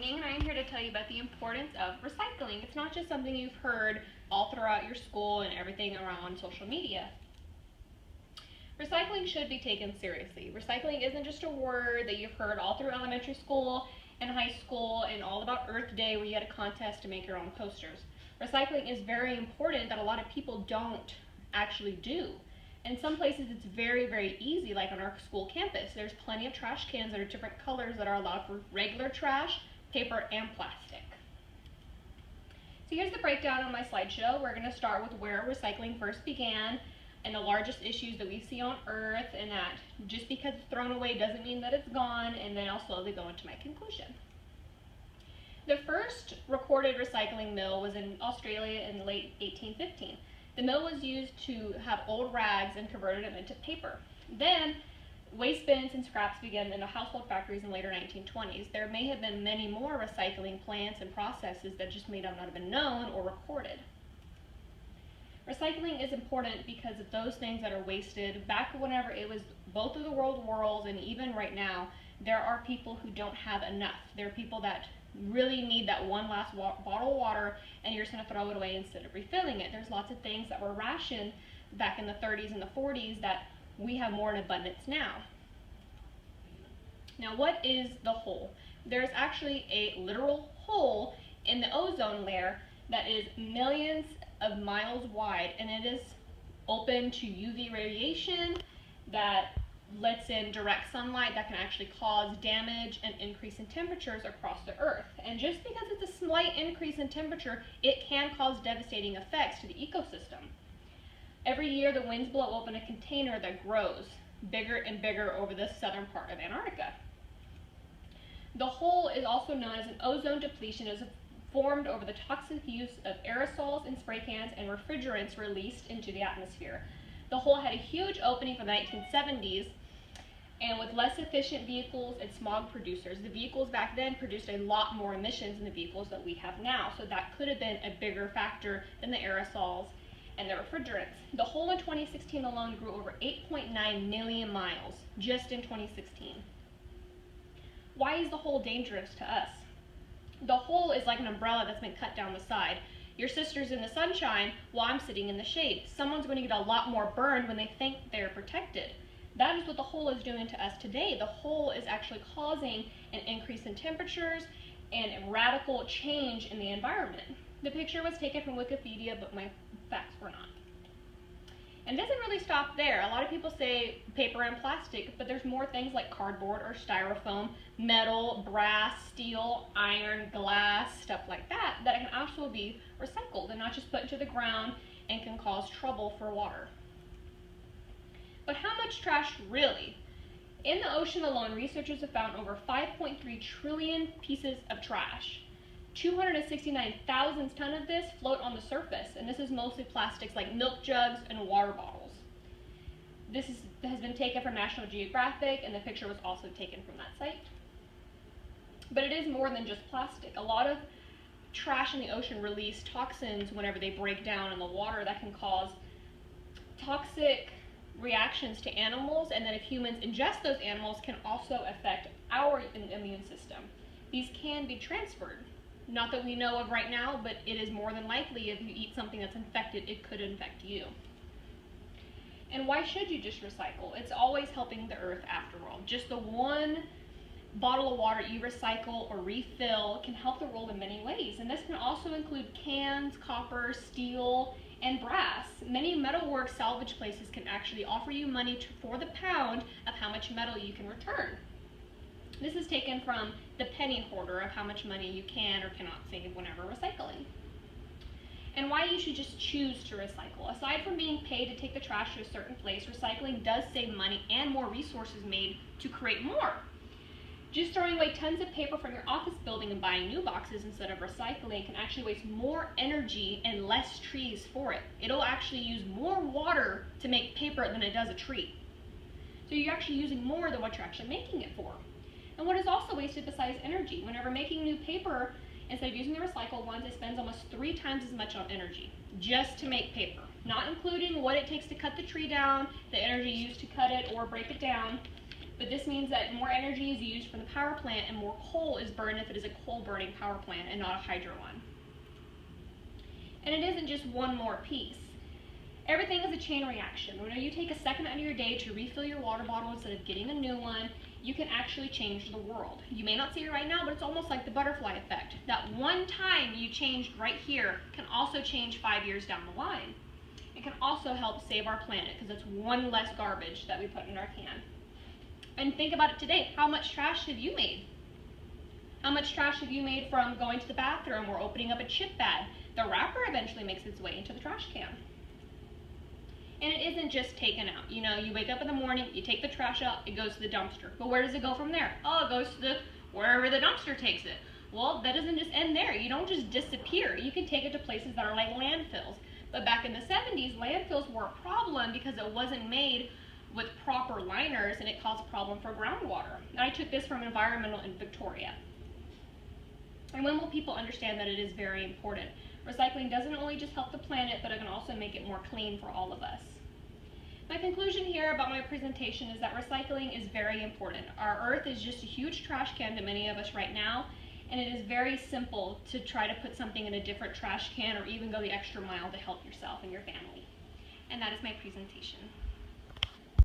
Lightning, and I am here to tell you about the importance of recycling. It's not just something you've heard all throughout your school and everything around social media. Recycling should be taken seriously. Recycling isn't just a word that you've heard all through elementary school and high school and all about Earth Day where you had a contest to make your own posters. Recycling is very important that a lot of people don't actually do. In some places it's very, very easy, like on our school campus. There's plenty of trash cans that are different colors that are allowed for regular trash, paper, and plastic. So here's the breakdown on my slideshow. We're going to start with where recycling first began and the largest issues that we see on Earth, and that just because it's thrown away doesn't mean that it's gone, and then I'll slowly go into my conclusion. The first recorded recycling mill was in Australia in late 1815. The mill was used to have old rags and converted them into paper. Then waste bins and scraps began into household factories in the later 1920s. There may have been many more recycling plants and processes that just may not have been known or recorded. Recycling is important because of those things that are wasted. Back whenever it was both of the world wars and even right now, there are people who don't have enough. There are people that really need that one last bottle of water and you're just going to throw it away instead of refilling it. There's lots of things that were rationed back in the 30s and the 40s that we have more in abundance now. Now, what is the hole? There's actually a literal hole in the ozone layer that is millions of miles wide, and it is open to UV radiation that lets in direct sunlight that can actually cause damage and increase in temperatures across the Earth. And just because it's a slight increase in temperature, it can cause devastating effects to the ecosystem. Every year the winds blow open a container that grows bigger and bigger over the southern part of Antarctica. The hole is also known as an ozone depletion. It is formed over the toxic use of aerosols and spray cans and refrigerants released into the atmosphere. The hole had a huge opening from the 1970s, and with less efficient vehicles and smog producers. The vehicles back then produced a lot more emissions than the vehicles that we have now, so that could have been a bigger factor than the aerosols and the refrigerants. The hole in 2016 alone grew over 8.9 million miles just in 2016. Why is the hole dangerous to us? The hole is like an umbrella that's been cut down the side. Your sister's in the sunshine while I'm sitting in the shade. Someone's going to get a lot more burned when they think they're protected. That is what the hole is doing to us today. The hole is actually causing an increase in temperatures and a radical change in the environment. The picture was taken from Wikipedia, but my facts were not. And it doesn't really stop there. A lot of people say paper and plastic, but there's more things like cardboard or styrofoam, metal, brass, steel, iron, glass, stuff like that, that can also be recycled and not just put into the ground and can cause trouble for water. But how much trash really? In the ocean alone, researchers have found over 5.3 trillion pieces of trash. 269,000 tons of this float on the surface, and this is mostly plastics like milk jugs and water bottles. This has been taken from National Geographic, and the picture was also taken from that site. But it is more than just plastic. A lot of trash in the ocean release toxins whenever they break down in the water that can cause toxic reactions to animals, and then if humans ingest those animals can also affect our immune system. These can be transferred. Not that we know of right now, but it is more than likely if you eat something that's infected, it could infect you. And why should you just recycle? It's always helping the Earth after all. Just the one bottle of water you recycle or refill can help the world in many ways. And this can also include cans, copper, steel, and brass. Many metalwork salvage places can actually offer you money for the pound of how much metal you can return. This is taken from the penny hoarder of how much money you can or cannot save whenever recycling. And why you should just choose to recycle. Aside from being paid to take the trash to a certain place, recycling does save money and more resources made to create more. Just throwing away tons of paper from your office building and buying new boxes instead of recycling can actually waste more energy and less trees for it. It'll actually use more water to make paper than it does a tree. So you're actually using more than what you're actually making it for. And what is also wasted besides energy? Whenever making new paper, instead of using the recycled ones, it spends almost 3 times as much on energy just to make paper, not including what it takes to cut the tree down, the energy used to cut it or break it down. but this means that more energy is used from the power plant and more coal is burned if it is a coal-burning power plant and not a hydro one. And it isn't just one more piece. Everything is a chain reaction. When you take a second out of your day to refill your water bottle instead of getting a new one, you can actually change the world. You may not see it right now, but it's almost like the butterfly effect. That one time you changed right here can also change 5 years down the line. It can also help save our planet because it's one less garbage that we put in our can. And think about it today. How much trash have you made? How much trash have you made from going to the bathroom or opening up a chip bag? The wrapper eventually makes its way into the trash can. And it isn't just taken out. You know, you wake up in the morning, you take the trash out, it goes to the dumpster. But where does it go from there? Oh, it goes to wherever the dumpster takes it. Well, that doesn't just end there. You don't just disappear. You can take it to places that are like landfills. But back in the 70s, landfills were a problem because it wasn't made with proper liners and it caused a problem for groundwater. And I took this from Environmental in Victoria. And when will people understand that it is very important? Recycling doesn't only just help the planet, but it can also make it more clean for all of us. My conclusion here about my presentation is that recycling is very important. Our Earth is just a huge trash can to many of us right now, and it is very simple to try to put something in a different trash can or even go the extra mile to help yourself and your family. And that is my presentation.